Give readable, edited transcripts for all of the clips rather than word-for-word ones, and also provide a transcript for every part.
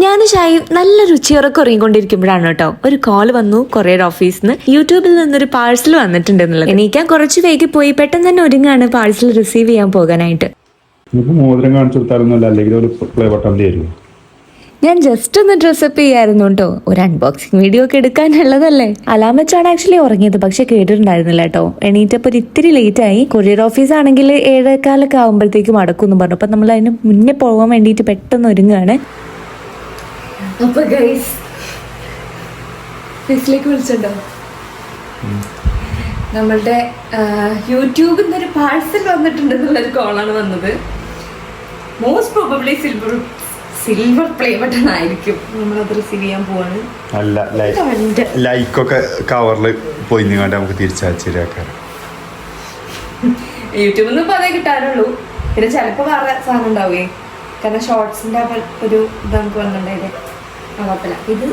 ഞാൻ ഷായി നല്ല രുചിയുറക്കെ ഉറങ്ങിക്കൊണ്ടിരിക്കുമ്പോഴാണ് കേട്ടോ ഒരു കോൾ വന്നു കൊറിയർ ഓഫീസിൽ നിന്ന്. യൂട്യൂബിൽ നിന്നൊരു പാഴ്സൽ വന്നിട്ടുണ്ട് എന്നുള്ളത്. എണീക്കാൻ കുറച്ച് വൈകി പോയി. പെട്ടെന്ന് തന്നെ ഒരുങ്ങാണ് പാഴ്സൽ റിസീവ് ചെയ്യാൻ പോകാനായിട്ട്. മോതിരം കാണിച്ചു അല്ലെങ്കിൽ ഒരു പ്ലേ ബട്ടൺ തരുമോ? ഞാൻ ജസ്റ്റ് ഒന്ന് ഡ്രസ്സപ്പ് ചെയ്യായിരുന്നു കേട്ടോ. ഒരു അൺബോക്സിങ് വീഡിയോ ഒക്കെ എടുക്കാനുള്ളതല്ലേ. അലാം വെച്ചാണ് ആക്ച്വലി ഉറങ്ങിയത്, പക്ഷെ കേട്ടിട്ടുണ്ടായിരുന്നില്ല കേട്ടോ. എണീറ്റപ്പോൾ ഇത്തിരി ലേറ്റ് ആയി. കൊറിയർ ഓഫീസ് ആണെങ്കിൽ 7:15 ആകുമ്പോഴത്തേക്കും അടക്കുമെന്ന് പറഞ്ഞു. അപ്പൊ നമ്മൾ അതിന് മുന്നേ പോകാൻ വേണ്ടിയിട്ട് പെട്ടെന്ന് ഒരുങ്ങാണ്. അപ്പൊ ഗൈസ് വിളിച്ചിട്ടുണ്ടോ? നമ്മളുടെ യൂട്യൂബിൽ നിന്നൊരു പാഴ്സൽ വന്നിട്ടുണ്ട് എന്നുള്ളൊരു കോളാണ് വന്നത്. Most probably silver play button ആയിരിക്കും. നമ്മളത് റിസീവ് ചെയ്യാൻ പോവാണ്. ലൈക്കൊക്കെ കവറിൽ പോയി നമുക്ക് തിരിച്ചയച്ചിരാക്കാം. യൂട്യൂബിൽ നിന്ന് ഇപ്പൊ അതേ കിട്ടാനുള്ളൂ. പിന്നെ ചിലപ്പോ വേറെ സാധനം ഉണ്ടാവുകയെ. കാരണം ഷോർട്സിന്റെ ഒരു ഇത് നമുക്ക് വന്നിട്ടുണ്ടായില്ലേ. ഇത്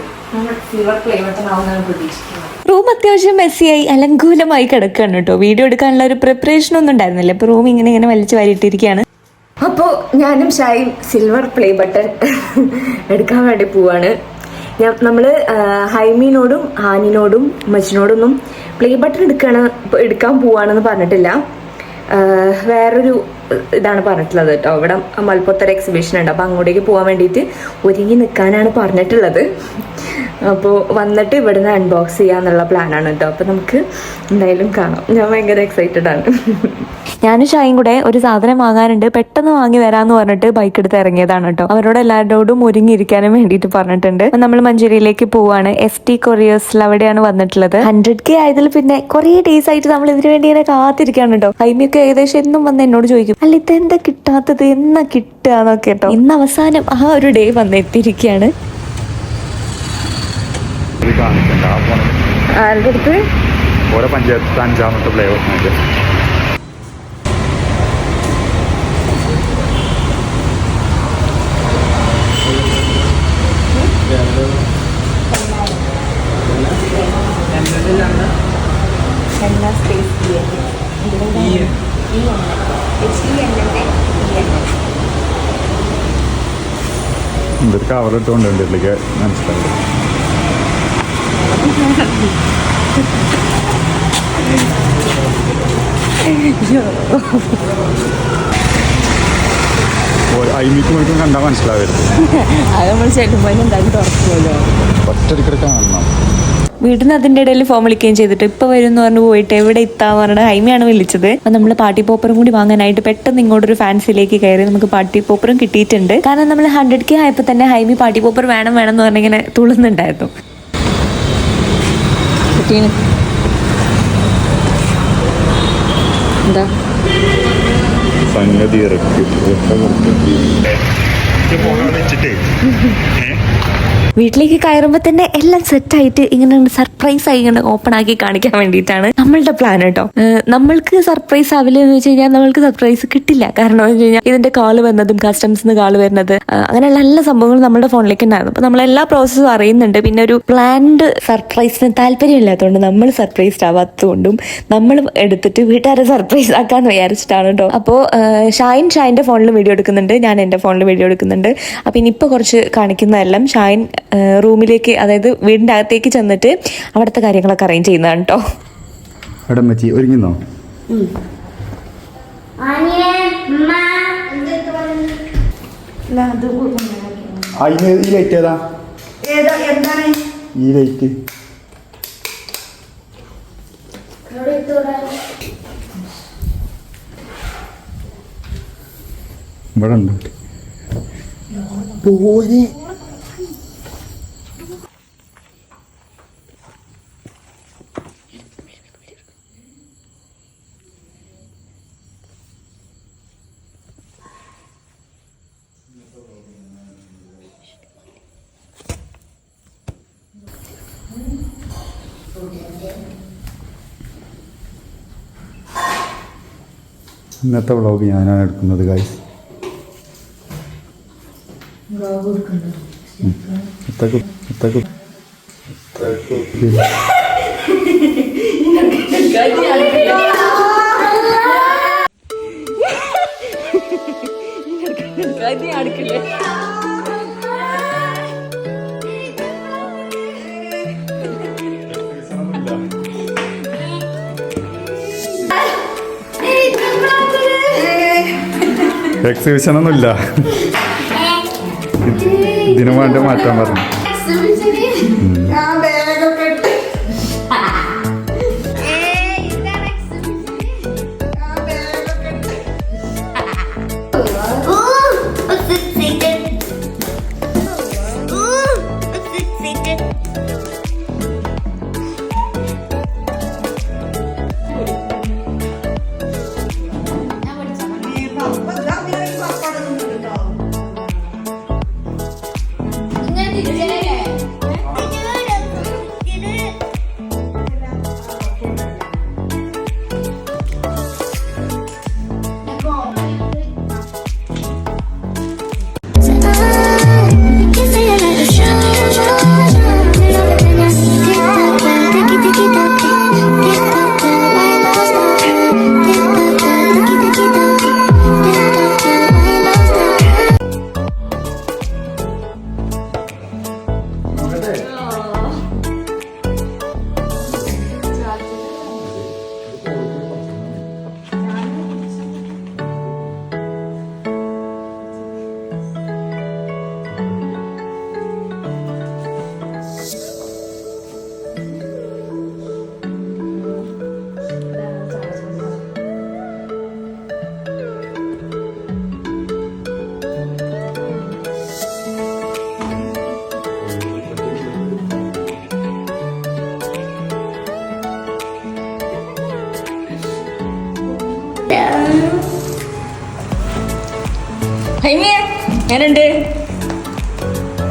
സിൽവർ പ്ലേ ബട്ടൺ ആവുന്നതാണ് പ്രതീക്ഷിക്കുന്നത്. റൂം അത്യാവശ്യം മെസ്സിയായി അലങ്കൂലമായി കിടക്കുകയാണ് കേട്ടോ. വീഡിയോ എടുക്കാനുള്ള ഒരു പ്രിപ്പറേഷൻ ഒന്നും ഉണ്ടായിരുന്നില്ല. ഇപ്പൊ റൂം ഇങ്ങനെ വലിച്ചു വാരിയിട്ടിരിക്കുകയാണ്. അപ്പോൾ ഞാനും ഷായും സിൽവർ പ്ലേ ബട്ടൺ എടുക്കാൻ വേണ്ടി പോവാണ്. നമ്മൾ ഹൈമീനോടും ഹാനിനോടും മച്ചിനോടൊന്നും പ്ലേ ബട്ടൺ എടുക്കാൻ പോവാണെന്ന് പറഞ്ഞിട്ടില്ല. വേറൊരു ഇതാണ് പറഞ്ഞിട്ടുള്ളത് കേട്ടോ. ഇവിടെ മലപ്പുറത്തൊരു എക്സിബിഷൻ ഉണ്ട്. അപ്പോൾ അങ്ങോട്ടേക്ക് പോകാൻ വേണ്ടിയിട്ട് ഒരുങ്ങി നിൽക്കാനാണ് പറഞ്ഞിട്ടുള്ളത്. അപ്പോൾ വന്നിട്ട് ഇവിടുന്ന് അൺബോക്സ് ചെയ്യാന്നുള്ള പ്ലാനാണ് കേട്ടോ. അപ്പോൾ നമുക്ക് എന്തായാലും കാണാം. ഞാൻ ഭയങ്കര എക്സൈറ്റഡ് ആണ്. ഞാനും ഷായും കൂടെ ഒരു സാധനം വാങ്ങാനുണ്ട്, പെട്ടെന്ന് വാങ്ങി വരാമെന്ന് പറഞ്ഞിട്ട് ബൈക്ക് എടുത്ത് ഇറങ്ങിയതാണ് കേട്ടോ. അവരോട് എല്ലാവരോടും ഒരുങ്ങിയിരിക്കാനും വേണ്ടിയിട്ട് പറഞ്ഞിട്ടുണ്ട്. നമ്മൾ മഞ്ചേരിയിലേക്ക് പോവാണ്. ST കൊറിയേഴ്സിൽ അവിടെയാണ് വന്നിട്ടുള്ളത്. 100K ആയതിൽ പിന്നെ കുറേ ഡേയ്സ് ആയിട്ട് നമ്മൾ ഇതിനു വേണ്ടി ഇങ്ങനെ കാത്തിരിക്കാണ് കേട്ടോ. ഹൈമിയൊക്കെ ഏകദേശം എന്നും വന്ന് എന്നോട് ചോദിക്കും, അല്ല ഇതെന്താ കിട്ടാത്തത്, എന്നാ കിട്ടുകയെന്നൊക്കെ കേട്ടോ. ഇന്ന് അവസാനം ആ ഒരു ഡേ വന്നെത്തിയിരിക്കുകയാണ്. ആരുടെ അടുത്ത്? ഓരോ പഞ്ചായത്ത് 5ാമത്തെ പ്ലേ ബട്ടൺ. എന്തൊരു കവർ ഇട്ടുകൊണ്ട് ഇതിലേക്ക് മനസ്സിലായി. അയിമിക്കും കണ്ടാൽ മനസ്സിലാവരുത്. അത് നമ്മൾ ചെല്ലുമ്പോൾ എന്തായാലും തുറക്കുമല്ലോ. ഒറ്റടിക്കടി കാണണം. വീട്ടിൽ നിന്ന് അതിൻ്റെ ഇടയിൽ ഫോം വിളിക്കുകയും ചെയ്തിട്ട് ഇപ്പോൾ വരും എന്ന് പറഞ്ഞ് പോയിട്ട് എവിടെ എത്താന്ന് പറഞ്ഞിട്ട് ഹൈമിയാണ് വിളിച്ചത്. അപ്പം നമ്മൾ പാർട്ടി പോപ്പറും കൂടി വാങ്ങാനായിട്ട് പെട്ടെന്ന് ഇങ്ങോട്ടൊരു ഫാൻസിലേക്ക് കയറി. നമുക്ക് പാർട്ടി പോപ്പറും കിട്ടിയിട്ടുണ്ട്. കാരണം നമ്മൾ 100K ആയപ്പോൾ തന്നെ ഹൈമി പാർട്ടി പോപ്പർ വേണം എന്ന് പറഞ്ഞിങ്ങനെ തുള്ളുന്നുണ്ടായിരുന്നു. എന്താ സംഗതി വീട്ടിലേക്ക് കയറുമ്പോൾ തന്നെ എല്ലാം സെറ്റായിട്ട് ഇങ്ങനെ സർപ്രൈസ് ആയി ഇങ്ങനെ ഓപ്പൺ ആക്കി കാണിക്കാൻ വേണ്ടിയിട്ടാണ് നമ്മളുടെ പ്ലാൻ കേട്ടോ. നമ്മൾക്ക് സർപ്രൈസ് ആവില്ല എന്ന് വെച്ച് കഴിഞ്ഞാൽ നമ്മൾക്ക് സർപ്രൈസ് കിട്ടില്ല. കാരണം എന്ന് വെച്ച് കഴിഞ്ഞാൽ ഇതിന്റെ കാള് വന്നതും കസ്റ്റംസിന് കാള് വരുന്നത് അങ്ങനെയുള്ള എല്ലാ സംഭവങ്ങളും നമ്മുടെ ഫോണിലേക്ക് ഉണ്ടായിരുന്നു. അപ്പൊ നമ്മളെല്ലാ പ്രോസസ്സും അറിയുന്നുണ്ട്. പിന്നെ ഒരു പ്ലാൻഡ് സർപ്രൈസിന് താല്പര്യമില്ലാത്തതുകൊണ്ട് നമ്മൾ സർപ്രൈസ്ഡ് ആവാത്തതുകൊണ്ടും നമ്മൾ എടുത്തിട്ട് വീട്ടുകാരെ സർപ്രൈസ് ആക്കാന്ന് വിചാരിച്ചിട്ടാണ് കേട്ടോ. അപ്പോൾ ഷായിന്റെ ഫോണിൽ വീഡിയോ എടുക്കുന്നുണ്ട്, ഞാൻ എൻ്റെ ഫോണിൽ വീഡിയോ എടുക്കുന്നുണ്ട്. അപ്പൊ ഇനിയിപ്പോൾ കുറച്ച് കാണിക്കുന്നതെല്ലാം ഷായിൻ റൂമിലേക്ക്, അതായത് വീടിന്റെ അകത്തേക്ക് ചെന്നിട്ട് അവിടുത്തെ കാര്യങ്ങളൊക്കെ അറേഞ്ച് ചെയ്യുന്നതാണ് കേട്ടോ. ഒരുങ്ങിന്നോ? ഈ ലൈറ്റ് ഏതാ? ഈ ലൈറ്റ് ഇവിടെ ഉണ്ട്. ഇന്നത്തെ വ്ളോഗ് ഞാനാണ് എടുക്കുന്നത് ഗൈസ്. Gadi എക്സിബിഷൻ ഒന്നുമില്ല, ഇതിനു വേണ്ടി മാറ്റാൻ പറഞ്ഞു. ഞാനുണ്ട്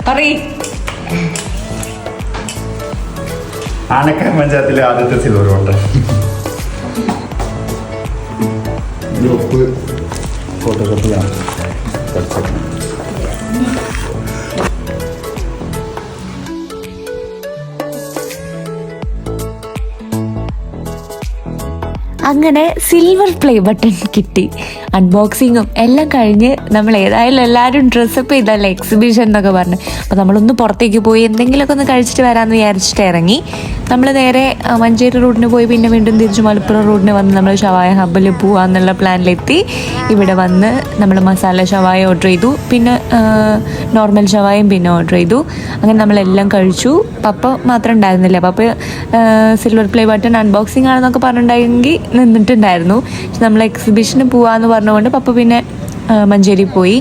പറയ്. ആനക്കാർ പഞ്ചായത്തിലെ ആദ്യത്തെ സിൽവർ വാട്ടർ ഫോട്ടോഷോപ്പിലാണ്. അങ്ങനെ സിൽവർ പ്ലേ ബട്ടൺ കിട്ടി. അൺബോക്സിങ്ങും എല്ലാം കഴിഞ്ഞ് നമ്മൾ ഏതായാലും എല്ലാവരും ഡ്രസ്സപ്പ് ചെയ്തല്ലേ എക്സിബിഷൻ എന്നൊക്കെ പറഞ്ഞ്. അപ്പോൾ നമ്മളൊന്ന് പുറത്തേക്ക് പോയി എന്തെങ്കിലുമൊക്കെ ഒന്ന് കഴിച്ചിട്ട് വരാമെന്ന് വിചാരിച്ചിട്ട് ഇറങ്ങി. നമ്മൾ നേരെ മഞ്ചേരി റൂട്ടിന് പോയി പിന്നെ വീണ്ടും തിരിച്ച് മലപ്പുറം റൂട്ടിന് വന്ന് നമ്മൾ ഷവായ ഹബ്ബിൽ പോകാമെന്നുള്ള പ്ലാനിലെത്തി. ഇവിടെ വന്ന് നമ്മൾ മസാല ഷവായ ഓർഡർ ചെയ്തു, പിന്നെ നോർമൽ ഷവായും പിന്നെ ഓർഡർ ചെയ്തു. അങ്ങനെ നമ്മളെല്ലാം കഴിച്ചു. പപ്പ മാത്രം ഉണ്ടായിരുന്നില്ല. പപ്പ സിൽവർ പ്ലേ ബട്ടൺ അൺബോക്സിങ് ആണെന്നൊക്കെ പറഞ്ഞിട്ടുണ്ടെങ്കിൽ നിന്നിട്ടുണ്ടായിരുന്നു. പക്ഷെ നമ്മൾ എക്സിബിഷന് പോവാന്ന് പറഞ്ഞുകൊണ്ട് പപ്പ പിന്നെ മഞ്ചേരി പോയി.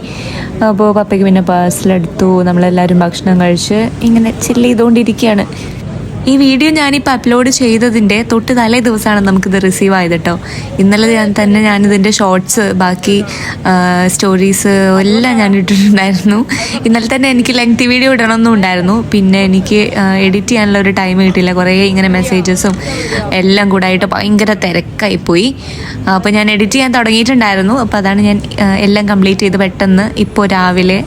അപ്പോൾ പപ്പയ്ക്ക് പിന്നെ പാഴ്സലെടുത്തു. നമ്മളെല്ലാവരും ഭക്ഷണം കഴിച്ച് ഇങ്ങനെ ചില്ല് ചെയ്തുകൊണ്ടിരിക്കുകയാണ്. ഈ വീഡിയോ ഞാനിപ്പോൾ അപ്ലോഡ് ചെയ്തതിൻ്റെ തൊട്ട് തലേ ദിവസമാണ് നമുക്കിത് റിസീവ് ആയത് കേട്ടോ. ഇന്നലെ ഞാനിതിൻ്റെ ഷോർട്സ് ബാക്കി സ്റ്റോറീസ് എല്ലാം ഞാൻ ഇട്ടിട്ടുണ്ടായിരുന്നു. ഇന്നലെ തന്നെ എനിക്ക് ലെങ്തി വീഡിയോ ഇടണമെന്നും ഉണ്ടായിരുന്നു. പിന്നെ എനിക്ക് എഡിറ്റ് ചെയ്യാനുള്ള ഒരു ടൈം കിട്ടിയില്ല. കുറേ ഇങ്ങനെ മെസ്സേജസും എല്ലാം കൂടെ ആയിട്ട് ഭയങ്കര തിരക്കായിപ്പോയി. അപ്പോൾ ഞാൻ എഡിറ്റ് ചെയ്യാൻ തുടങ്ങിയിട്ടുണ്ടായിരുന്നു. അപ്പോൾ അതാണ് ഞാൻ എല്ലാം കംപ്ലീറ്റ് ചെയ്ത് പെട്ടെന്ന് ഇപ്പോൾ രാവിലെ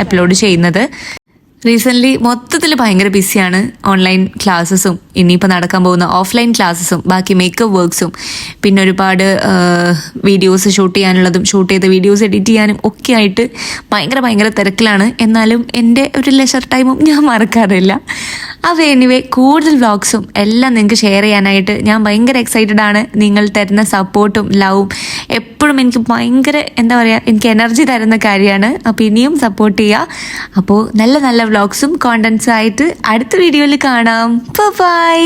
അപ്ലോഡ് ചെയ്യുന്നത്. റീസെൻ്റ്ലി മൊത്തത്തിൽ ഭയങ്കര ബിസിയാണ്. ഓൺലൈൻ ക്ലാസ്സസും ഇനിയിപ്പോൾ നടക്കാൻ പോകുന്ന ഓഫ്ലൈൻ ക്ലാസ്സസും ബാക്കി മേക്കപ്പ് വർക്ക്സും പിന്നെ ഒരുപാട് വീഡിയോസ് ഷൂട്ട് ചെയ്യാനുള്ളതും ഷൂട്ട് ചെയ്ത വീഡിയോസ് എഡിറ്റ് ചെയ്യാനും ഒക്കെ ആയിട്ട് ഭയങ്കര തിരക്കിലാണ്. എന്നാലും എൻ്റെ ഒരു ലെഷർ ടൈമും ഞാൻ മറക്കാറില്ല. അപ്പോൾ എനിവേ കൂടുതൽ വ്ളോഗ്സും എല്ലാം നിങ്ങൾക്ക് ഷെയർ ചെയ്യാനായിട്ട് ഞാൻ ഭയങ്കര എക്സൈറ്റഡ് ആണ്. നിങ്ങൾ തരുന്ന സപ്പോർട്ടും ലവും എപ്പോഴും എനിക്ക് ഭയങ്കര എന്താ പറയുക, എനിക്ക് എനർജി തരുന്ന കാര്യമാണ്. അപ്പോൾ ഇനിയും സപ്പോർട്ട് ചെയ്യുക. അപ്പോൾ നല്ല വ്ളോഗ്സും കോണ്ടന്റ്സും ആയിട്ട് അടുത്ത വീഡിയോയിൽ കാണാം. ബൈ.